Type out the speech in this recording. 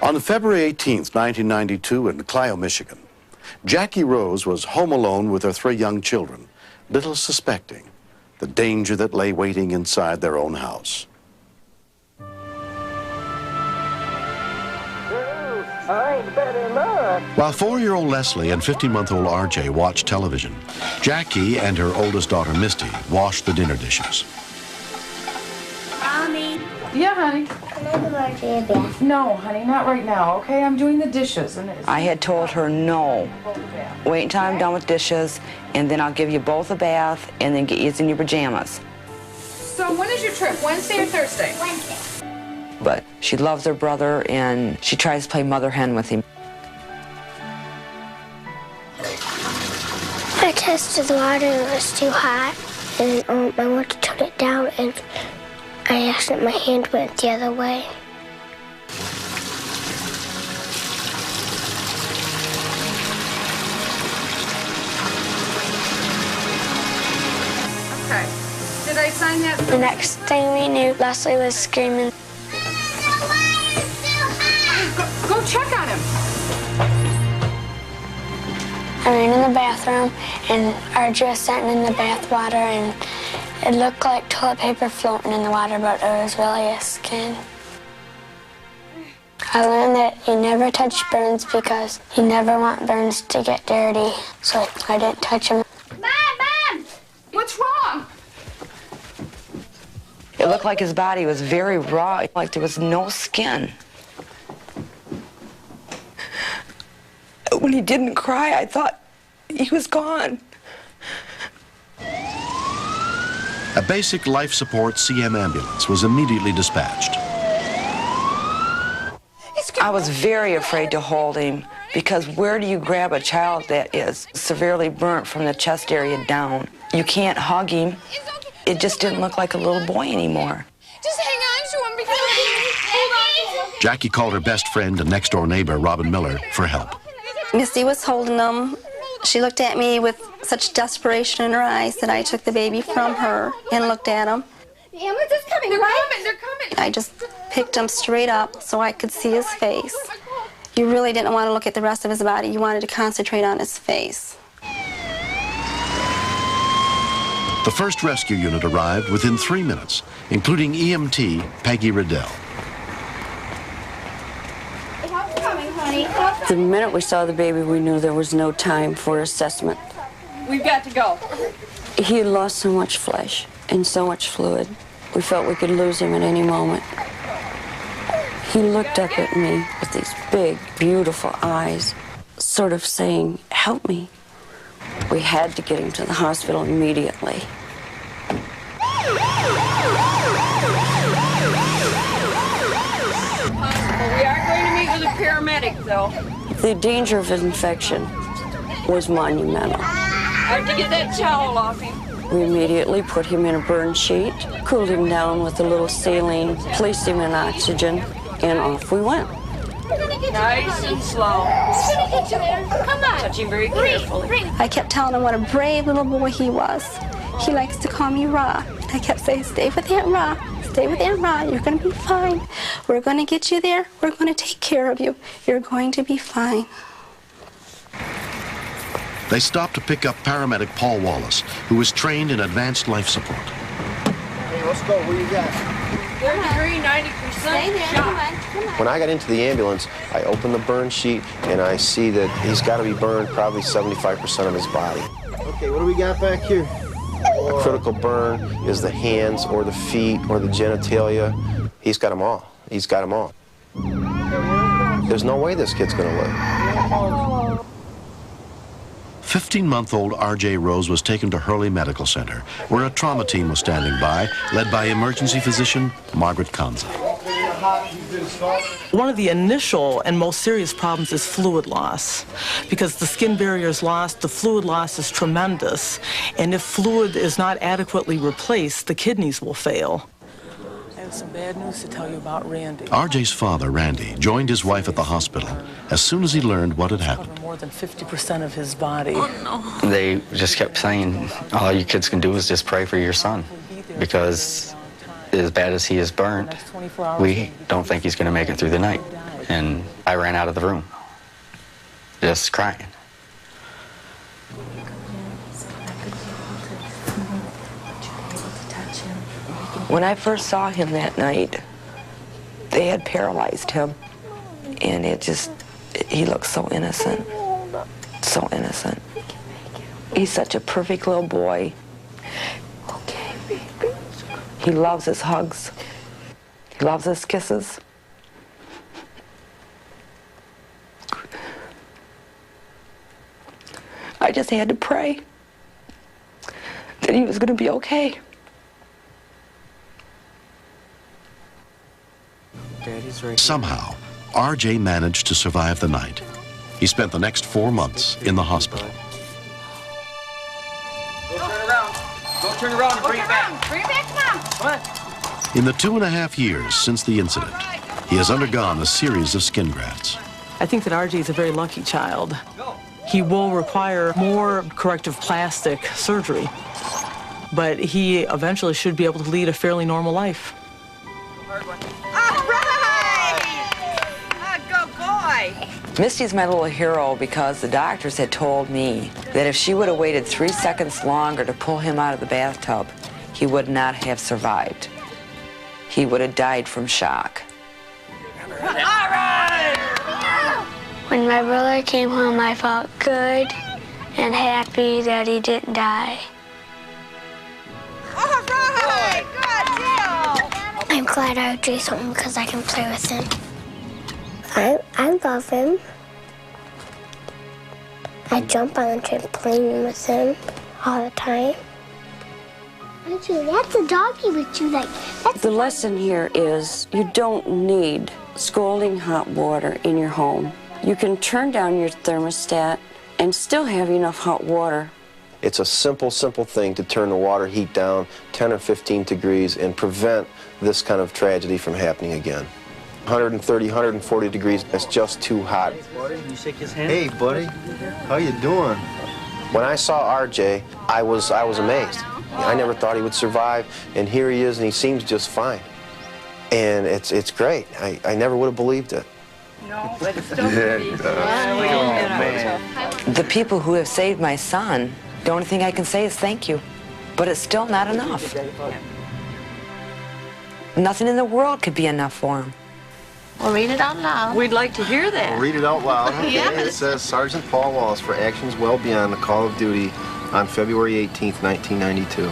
On February 18th, 1992, in Clio, Michigan, Jackie Rose was home alone with her 3 young children, little suspecting the danger that lay waiting inside their own house. While 4-year-old Leslie and 15-month-old RJ watched television, Jackie and her oldest daughter Misty washed the dinner dishes. Mommy. Yeah, honey. Can I give RJ a bath? No, honey, not right now, okay? I'm doing the dishes. I had told her no. Wait until I'm done with dishes, and then I'll give you both a bath, and then get you in your pajamas. So when is your trip, Wednesday or Thursday? Wednesday. But she loves her brother, and she tries to play mother hen with him. I tested the water and it was too hot, and I went to turn it down, and I accidentally, my hand went the other way. Okay. Did I sign that? The next thing we knew, Leslie was screaming. Go check on him. I ran in the bathroom, and RJ was sitting in the bath water, and it looked like toilet paper floating in the water, but it was really his skin. I learned that you never touch burns because you never want burns to get dirty, so I didn't touch them. Mom! What's wrong? It looked like his body was very raw, like there was no skin. When he didn't cry, I thought he was gone. A basic life support CM ambulance was immediately dispatched. I was very afraid to hold him, because where do you grab a child that is severely burnt from the chest area down? You can't hug him. It just didn't look like a little boy anymore. Just hang on to him because hold on. Jackie called her best friend and next-door neighbor, Robin Miller, for help. Misty was holding him. She looked at me with such desperation in her eyes that I took the baby from her and looked at him. The ambulance is coming, they're coming. I just picked him straight up so I could see his face. You really didn't want to look at the rest of his body. You wanted to concentrate on his face. The first rescue unit arrived within 3 minutes, including EMT Peggy Riddell. The minute we saw the baby, we knew there was no time for assessment. We've got to go. He had lost so much flesh and so much fluid. We felt we could lose him at any moment. He looked up at me with these big, beautiful eyes, sort of saying, "Help me." We had to get him to the hospital immediately. We are going to meet with a paramedic, though. The danger of infection was monumental. I have to get that towel off him. We immediately put him in a burn sheet, cooled him down with a little saline, placed him in oxygen, and off we went. Nice and slow. Come on. Touch him very carefully. I kept telling him what a brave little boy he was. He likes to call me Ra. I kept saying, "Stay with Aunt Ra. Stay with Aunt Ra. You're going to be fine. We're going to get you there. We're going to take care of you. You're going to be fine." They stopped to pick up paramedic Paul Wallace, who was trained in advanced life support. Hey, let's go. What do you got? 30-degree, 90% shot. When I got into the ambulance, I opened the burn sheet, and I see that he's got to be burned probably 75% of his body. Okay, what do we got back here? A critical burn is the hands or the feet or the genitalia. He's got them all. He's got them all. There's no way this kid's going to live. 15-month-old R.J. Rose was taken to Hurley Medical Center, where a trauma team was standing by, led by emergency physician Margaret Kanza. One of the initial and most serious problems is fluid loss. Because the skin barrier is lost, the fluid loss is tremendous. And if fluid is not adequately replaced, the kidneys will fail. I have some bad news to tell you about Randy. R.J.'s father, Randy, joined his wife at the hospital as soon as he learned what had happened. More than 50% of his body. Oh, no. They just kept saying, all you kids can do is just pray for your son, because as bad as he is burnt, we don't think he's going to make it through the night. and I ran out of the room, just crying. When I first saw him that night, they had paralyzed him, and he looked so innocent, so innocent. He's such a perfect little boy. Okay, baby. He loves his hugs. He loves his kisses. I just had to pray that he was going to be okay. Somehow, RJ managed to survive the night. He spent the next 4 months in the hospital. Go turn around. Go turn around and bring it back. Bring it back, Mom. Come on. In the 2.5 years since the incident, he has undergone a series of skin grafts. I think that RJ is a very lucky child. He will require more corrective plastic surgery, but he eventually should be able to lead a fairly normal life. Misty's my little hero because the doctors had told me that if she would have waited 3 seconds longer to pull him out of the bathtub, he would not have survived. He would have died from shock. All right! When my brother came home, I felt good and happy that he didn't die. All right! Good deal! I'm glad RJ's home because I can play with him. I love him. I jump on the trampoline with him all the time. That's a doggy with you. The lesson here is you don't need scalding hot water in your home. You can turn down your thermostat and still have enough hot water. It's a simple thing to turn the water heat down 10 or 15 degrees and prevent this kind of tragedy from happening again. 130, 140 degrees, that's just too hot. Hey, buddy, you shake his hand? Hey, buddy. How you doing? When I saw RJ, I was amazed. I never thought he would survive, and here he is, and he seems just fine. And it's great. I never would have believed it. No, but it's still pretty. The people who have saved my son, the only thing I can say is thank you. But it's still not enough. Nothing in the world could be enough for him. Well, read it out loud. We'd like to hear that. I'll read it out loud. Okay. Yeah. It says, Sergeant Paul Wallace for actions well beyond the call of duty on February 18th, 1992.